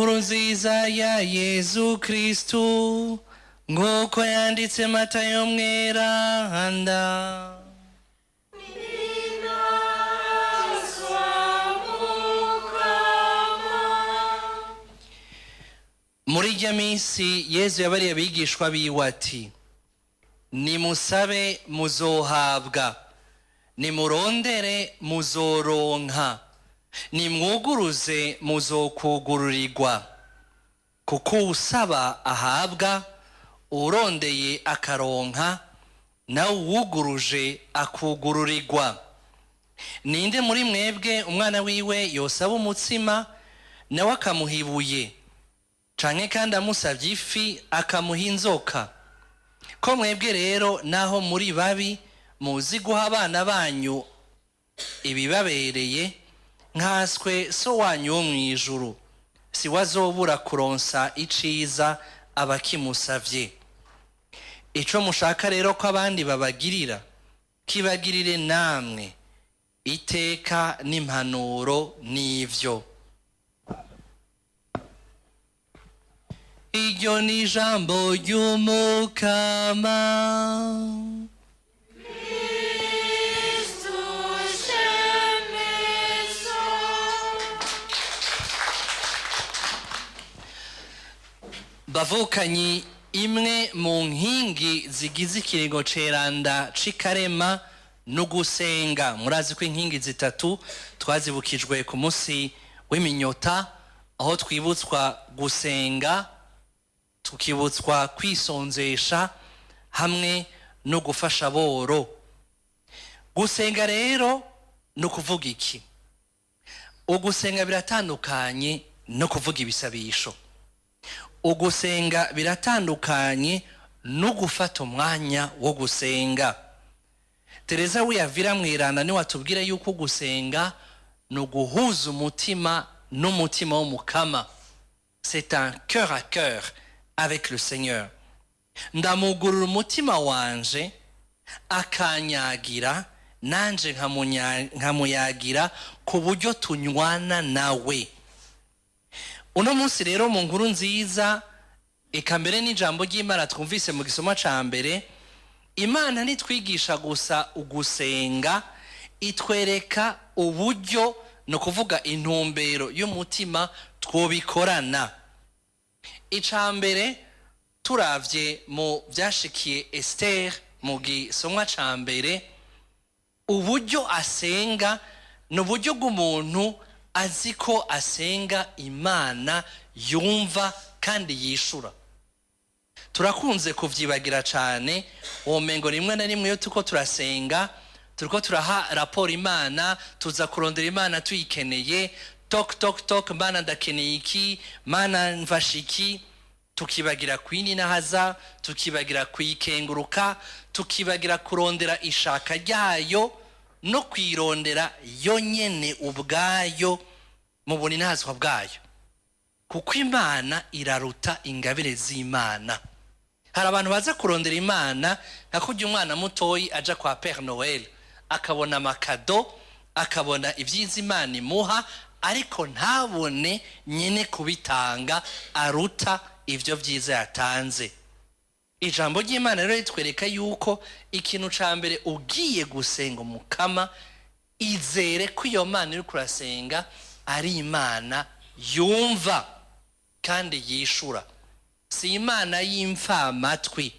inkuru nziza ya Yezu Kristu nk'uko yanditse Matayo mweranda. Muri irya minsi Yezu yabariye abigishwa biwe ati: nimusabe muzohabwa, nimurondere muzoronka, nimwuguruze muzokugururirwa. Kuko usaba ahabwa, urondeye akaronka, nawe uwuguruje akugururirwa. Ninde muri mwebwe umwana wiwe yosaba umutsima nawe akamuha ibuye, canke kandi amusavye ifi akamuha inzoka? Ko mwebwe rero naho muri babi muzi guha abana banyu ibibabereye, nkaswe so wanyu wo mw'ijuru si wazobura kuronsa iciza abakimusavye. Ico mushaka rero ko abandi babagirira, kibagirire namwe. Iteka n'impanuro n'ivyo. Iryo ni ijambo ry'Umukama. Bavukanyi, imwe mu nkingi zigize ikiringo ceranda c'ikarema no gusenga. Murazi ko inkingi zitatu twazibukijwe ku munsi w'iminyota, aho twibutswa gusenga, tukibutswa kwisonzesha hamwe no gufasha boro. Gusenga rero no kuvuga iki? Ugusenga biratandukanye no kuvuga ibisabisho. Ugusenga biratandukanye no gufata umwanya wo gusenga. Tereza wiyavira mweranda ni watubwira yuko gusenga no guhuza umutima n'umutima w'Umukama. C'est un cœur à cœur avec le Seigneur. Ndamugurura umutima wanje akanyagira, nanje nkamuyagira ku buryo tunywana nawe. Uno munsi rero mu nkuru nziza, eka mbere n'ijambo ry'Imana twumvise mu gisoma ca mbere, Imana nitwigisha gusa ugusenga, itwereka uburyo, no kuvuga intumbero y'umutima twobikorana. Ica mbere turavye mu vyashikiye Esther mu gisomwa ca mbere, uburyo asenga n'uburyo bw'umuntu azi ko asenga Imana yumva kandi yishura. Turakunze kuvyibagira cane, womengo rimwe na rimwe yo tuko turasenga, turiko turaha raporo Imana, tuza kurondera Imana tuyikeneye, tok tok tok, Mana ndakeneye iki, Mana mfasha iki, tukibagira kwininahaza, tukibagira kuyikenguruka, tukibagira kurondera ishaka ryayo no kwirondera yo nyene ubwayo mu buninazwa bwayo. Kuko Imana iraruta ingabire z'Imana. Hari abantu baza kurondera Imana nka kurya umwana mutoyi aja kwa Père Noël akabona amakado, akabona ivyiza Imana imuha, ariko ntabone nyene kubitanga aruta ivyo vyiza yatanze. Ijambo ry'Imana rero ritwereka yuko ikintu ca mbere ugiye gusenga Umukama, izere ko iyo Mana uri kurasenga ari Imana yumva kandi yishura, si Imana y'imfa amatwi.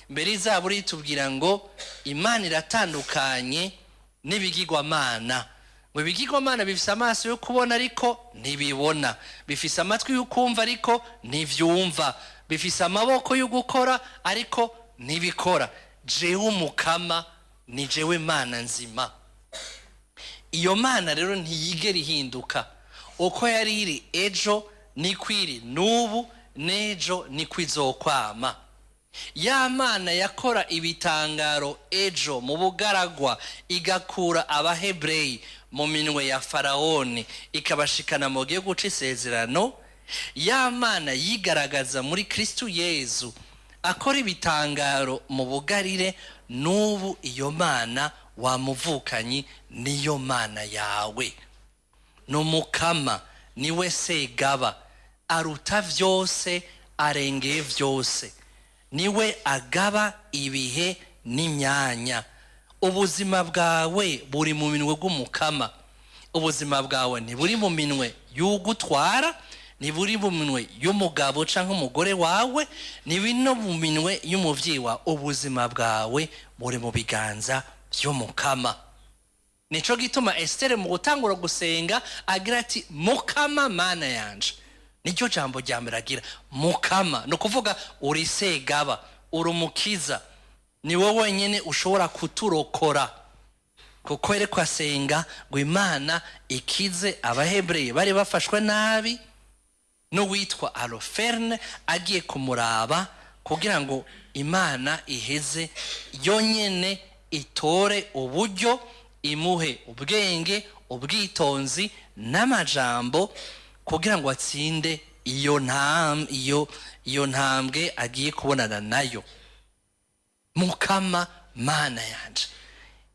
Mbere Izaburi itubwira ngo Imana iratandukanye n'ibigirwamana. Ngo ibigirwamana bifise amaso yo kubona ariko ntibibona, bifise amatwi yo kumva ariko ntivyumva, bifise amaboko yo gukora ariko ntibikora. Jewe Umukama ni jewe Mana nzima. Iyo Mana rero ntiyigera ihinduka. Uko yari iri ejo niko iri n'ubu, n'ejo niko izokwama. Ya Mana yakora ibitangaro ejo mu bugaragwa, igakura Abahebreyi mu minwe ya Faraoni ikabashikana mu gihugu c'isezerano, ya Mana yigaragaza muri Kristu Yezu akora ibitangaro mu bugarire, n'ubu iyo Mana wamuvukanyi niyo Mana yawe. N'Umukama niwe Segaba, aruta vyose, arengeye vyose, niwe agaba ibihe n'imyanya. Ubuzima bwawe buri mu minwe g'umukama. Ubuzima bwawe ntiburi mu minwe y'ugutwara, ntiburi mu minwe y'umugabo canke umugore wawe, ntiburi no mu minwe y'umuvyeyi wawe. Ubuzima bwawe buri mu biganza vy'umukama. Nico gituma Esther mu gutangura gusenga agira ati mukama mana yanje. Nicyo jambo rya mbere agira, mukama. No kuvuga uri segaba, uri umukiza, ni wowe wenyene ushobora kuturokora. Kuko yereko asenga ngo Imana ikize Abahebreye bari bafashwe nabi, n'uwitwa Aroferne agiye kumuraba kugira ngo Imana iheze yonyene itore uburyo, imuhe ubwenge, ubwitonzi n'amajambo kugira ngo atsinde iyo ntambwe agiye kubonana nayo. Mukama mana yanje.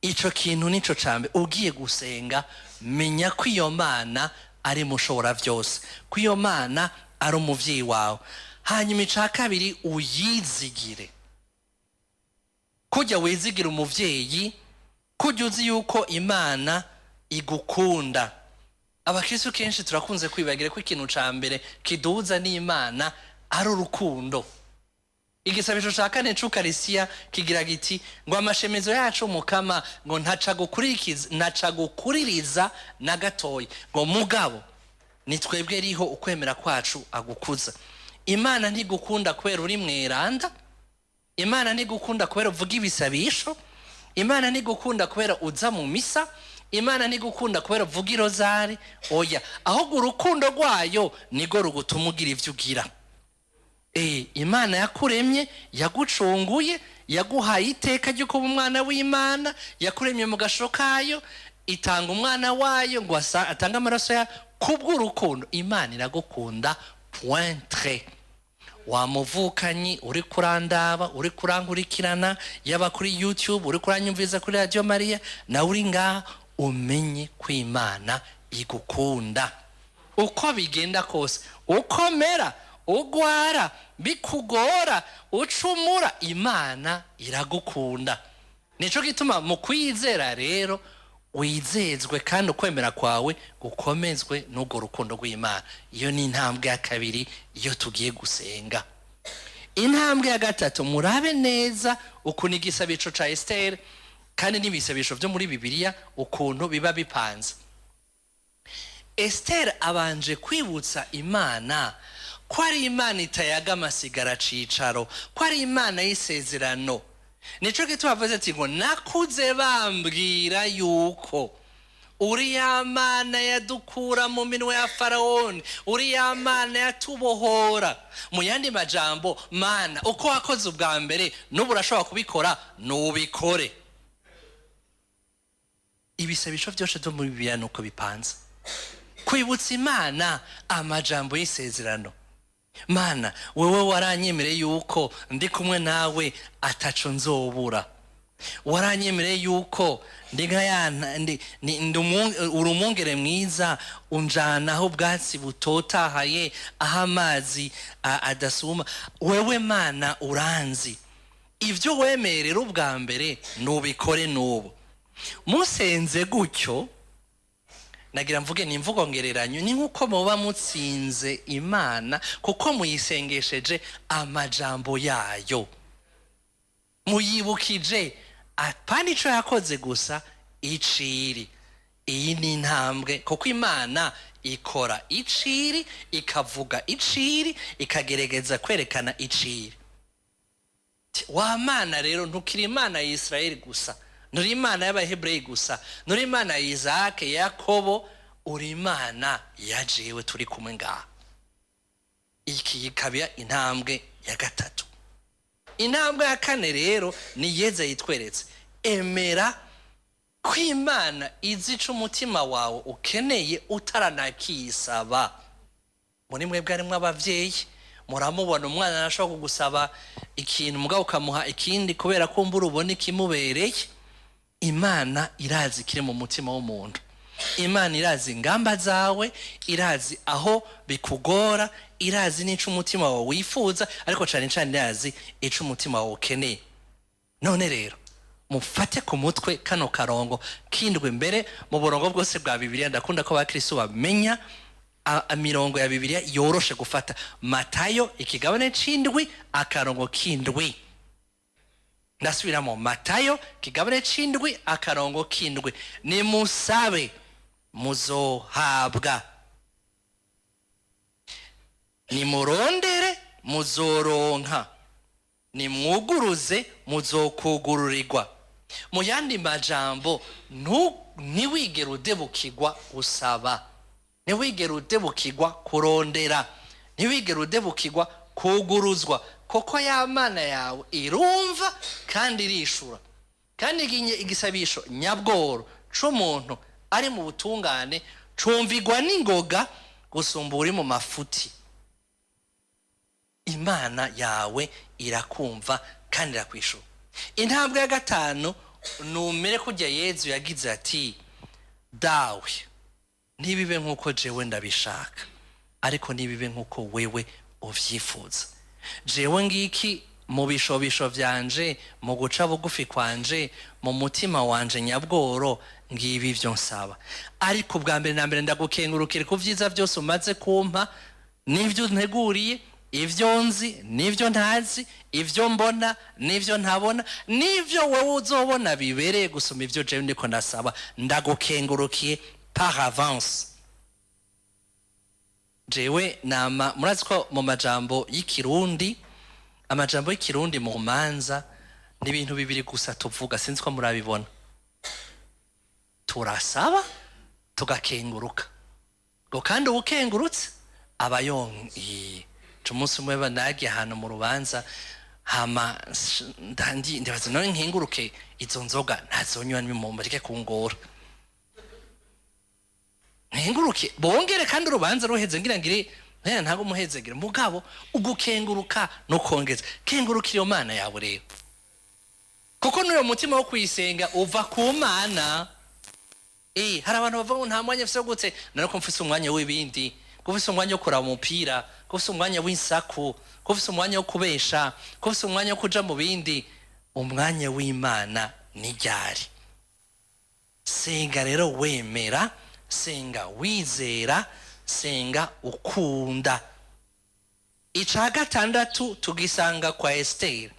Ico kintu nico cambe ugiye gusenga, menya ko iyo Mana ari mushobora vyose, ko iyo Mana ari umuvyeyi wawe. Hanyuma ica kabiri uyizigire. Kujya wizigira umuvyeyi, kujya uzi yuko Imana igukunda. Abakristo kenshi turakunze kwibagira ko ikintu ca mbere kiduza n'Imana ari urukundo. Igisabisho ca kane c'Ukarisiya kigira giti ngo amashemezo yacu mukama ngo ntaca gukuririza na gatoya, ngo mugabo ni twebwe riho ukwemera kwacu agukuza. Imana ntigukunda kubera uri mweranda, Imana ntigukunda kubera uvuga ibisabisho, Imana ntigukunda kubera uza mu misa, Imana ntigukunda kubera uvuga irozari. Oya, ahubwo urukundo rwayo nigo rugutuma ugira ivyo ugira. Imana yakuremye, yagucunguye, yaguhaye iteka ryo kuba umwana w'Imana, yakuremye mu gasho kayo, itanga umwana wayo ngo atange amaraso ya kubw'urukundo. Imana iragukunda point. Wamuvukanyi uri kurandaba, uri kurankurikirana, yaba kuri YouTube, uri kuranyumviza kuri Radio Maria, na uri ngaha umenye ko Imana igukunda. Uko bigenda kose, ukomera, ugwara, bikugora, ucumura, Imana iragukunda. Nico gituma mu kwizera rero wizezwe kandi ukwemera kwawe gukomezwe n'ubwo rukundo rw'Imana. Iyo ni intambwe ya kabiri iyo tugiye gusenga. Intambwe ya gatatu, murabe neza ukuntu igisabisho ca Esther kandi n'ibisabisho vyo muri Bibiliya ukuntu biba bipanze. Esther abanje kwibutsa Imana ko ari Imana itayaga amasigara cicaro, ko ari Imana y'isezerano. Nico gituma avuze ati ngo nakuze bambwira yuko uri ya Mana yadukura mu minwe ya Faraoni, uri ya Mana yatubohora. Mu yandi majambo, Mana uko wakoze ubwa mbere n'ubu urashobora kubikora, nubikore. Ibisabisho vyose vyo muri Bibiliya nuko bipanze. Kwibutsa Imana amajambo y'isezerano. Mana wewe waranyemereye yuko ndi kumwe nawe ataco nzobura. Waranyemereye yuko ndi urumungere mwiza, unjana aho ubwatsi butotahaye, aho amazi adasuma. Wewe Mana uranzi. Ivyo wemerera ubwa mbere nubikore n'ubu. Musenze gutyo, nagira mvuge ni imvugo ngereranyo, ni nkuko muba mutsinze Imana kuko muyisengesheje amajambo yayo, muyibukije apana ico yakoze gusa iciri. Iyi ni intambwe kuko Imana ikora iciri, ikavuga iciri, ikagerageza kwerekana iciri. Wa Mana rero ntukiri Imana ya Israeli gusa, nuri Imana y'Abahebreye gusa, nuri Imana ya Isaac, Yakobo, uri Imana ya jewe turi kumwe ngaha. Iki ikaba intambwe ya gatatu. Intambwe ya kane rero ni Yeza yitweretse. Emera ko Imana izi ico umutima wawe ukeneye utaranakisaba. Muri mwebwe harimwo abavyeyi, muramubona umwana arashobora kugusaba ikintu mugabo ukamuha ikindi kubera ko mbura ubona ikimubereye. Imana irazi kiri mu mutima w'umuntu. Imana irazi ingamba zawe, irazi aho bikugora, irazi n'ico umutima wawe wifuza, ariko cane cane irazi ico umutima wawe ukeneye. None rero mufate ku mutwe kano karongo kindwe mbere mu burongo bwose bwa Bibiliya. Ndakunda ko abakristo bamenya imirongo ya Bibiliya yoroshe gufata. Matayo ikigabane c'indwi akarongo kindwi. Ndasubiramo, Matayo ikigabane c'indwi akarongo kindwi. Nimusabe muzohabwa, nimurondere muzoronka, nimwuguruze muzokugururirwa. Mu yandi majambo, ntiwigere udebukirwa gusaba, ntiwigere udebukirwa kurondera, ntiwigere udebukirwa kuguruzwa, kuko ya Mana yawe irumva kandi irishura. Kandi igisabisho nyabworo c'umuntu ari mu butungane cumvigwa n'ingoga gusumba uri mu mafuti. Imana yawe irakumva kandi irakwishura. Intambwe ya gatanu, numere kujya Yezu yagize ati, dawe ntibibe nk'uko jewe ndabishaka, ariko ntibibe nk'uko wewe uvyifuza. Jewe ngiki mu bishobisho vyanje, mu guca bugufi kwanje, mu mutima wanje nyabworo, ngibi vyo nsaba. Ariko bwa mbere na mbere ndagukengurukira ku vyiza vyose umaze kumpa, n'ivyo nteguriye, ivyo nzi n'ivyo ntazi, ivyo mbona n'ivyo ntabona, n'ivyo wewe uzobona bibereye gusoma ivyo jewe ndiko ndasaba. Ndagukengurukiye par avance. Jewe nama murazi ko mu majambo y'ikirundi, amajambo y'ikirundi mu manza ni ibintu bibiri gusa tuvuga, sinzi ko murabibona. Turasaba tugakenguruka, ngo kandi ubukengurutse abayongi. Umunsi umwe banagiye ahantu mu rubanza, hama ndibaza none nkenguruke izo nzoga ntazonywa n'imumba rike kungora, nkenguruke bongere kandi urubanza ruheze ngira ngire ntago muhezegere. Mugabo ugukenguruka no kongeza, kengurukira iyo Mana yawe rero, kuko n'uyo mutima wo kuyisenga uva ku Mana. Hari abantu bavuga nta mwanya mfise gute, nariko mfise umwanya w'ibindi, kufise umwanya wo kuraba umupira, kufise umwanya w'insaku, kufise umwanya wo kubesha, kufise umwanya wo kuja mu bindi. Umwanya w'Imana ni ryari. Senga rero wemera, senga wizera, senga ukunda. Ica gatandatu tugisanga kwa Esther,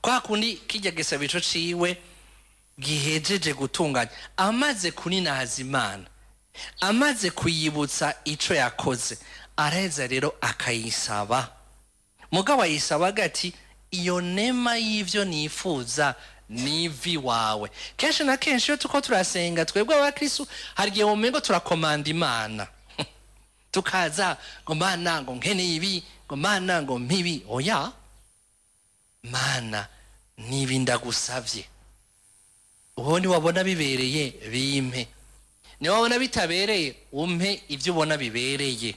kwa kundi kijya gisabisho ciwe gihejeje gutunganya, amaze kuninahaza Imana, amaze kuyibutsa ico yakoze, araheza rero akayisaba. Mugabo ayisaba gati, iyo nema y'ivyo nifuza nivi wawe. Kenshi na kenshi iyo tuko turasenga twebwe abakristo, hari igihe womengo turakomanda Imana tukaza ngo Mana ngo nkene ibi, ngo Mana ngo mpibi. Oya, Mana nibi ndagusavye, ubundi wabona bibereye bimpe, ni wabona bitabereye umpe ivyo ubona bibereye.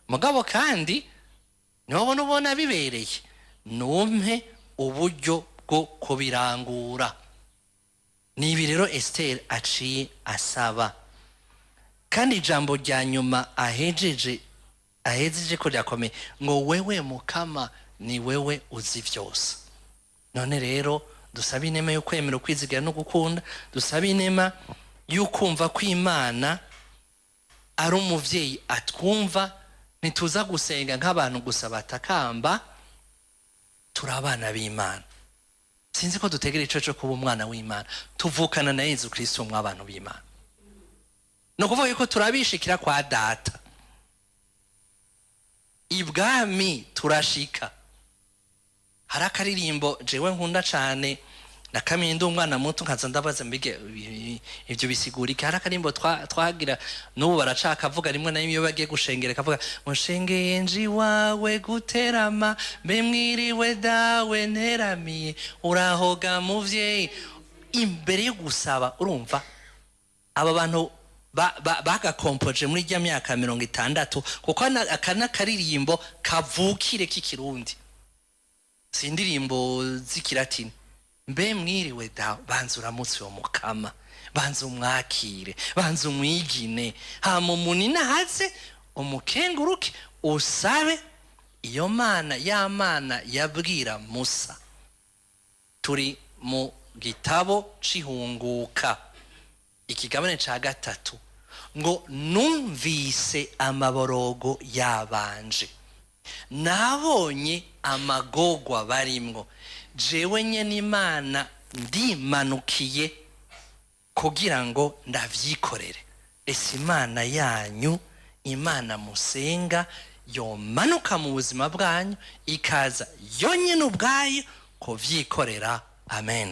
Mugabo kandi ni wabona ubona bibereye numpe uburyo bwo kubirangura. Nibi rero Esther aciye asaba. Kandi ijambo rya nyuma ahejeje ko ryakomeye, ngo wewe Mukama ni wewe uzi vyose. None rero dusaba inema yo kwemera ukwizigira no gukunda, dusaba inema y'ukumva ko Imana ari umuvyeyi atwumva. Ntituza gusenga nk'abantu gusa batakamba, turi abana b'Imana. Sinzi ko dutegera ico cyo kuba umwana w'Imana, tuvukana na Yezu Kristo mw'abantu b'Imana. No kuvuga yuko turabishikira kwa data, ibwami turashika. Hari akaririmbo jewe nkunda cane, nakamiye ndi umwana muto nkaza ndabaza mbige ivyo bisigurika. Hari akarimbo twagira n'ubu baracaka avuga rimwe na rimwe iyo bagiye gushengera, kavuga mushengeye nji wawe guterama, mbe mwiriwe dawe nteramiye, urahoga muvyeyi. Imbere yo gusaba, urumva aba bantu bagakompoje muri rya myaka 60, kuko akana karirimbo kavukire k'ikirundi, sindirimbo z'ikilatini. Mbe mwiriwe dawe, banza uramutse uwo Mukama, banza umwakire, banza umwigine, hama umunina haze umukenguruke usabe iyo mana, ya mana yabwira Musa. Turi mu gitabo c'ihunguka ikigabane ca 3 ngo numvise amaborogo yabanje, nabonye amagorwa barimwo, jewe nyene Imana ndimanukiye kugira ngo ndavyikorere. Ese Imana yanyu, Imana musenga, yomanuka mu buzima bwanyu ikaza yonyene ubwayo kuvyikorera. Amen.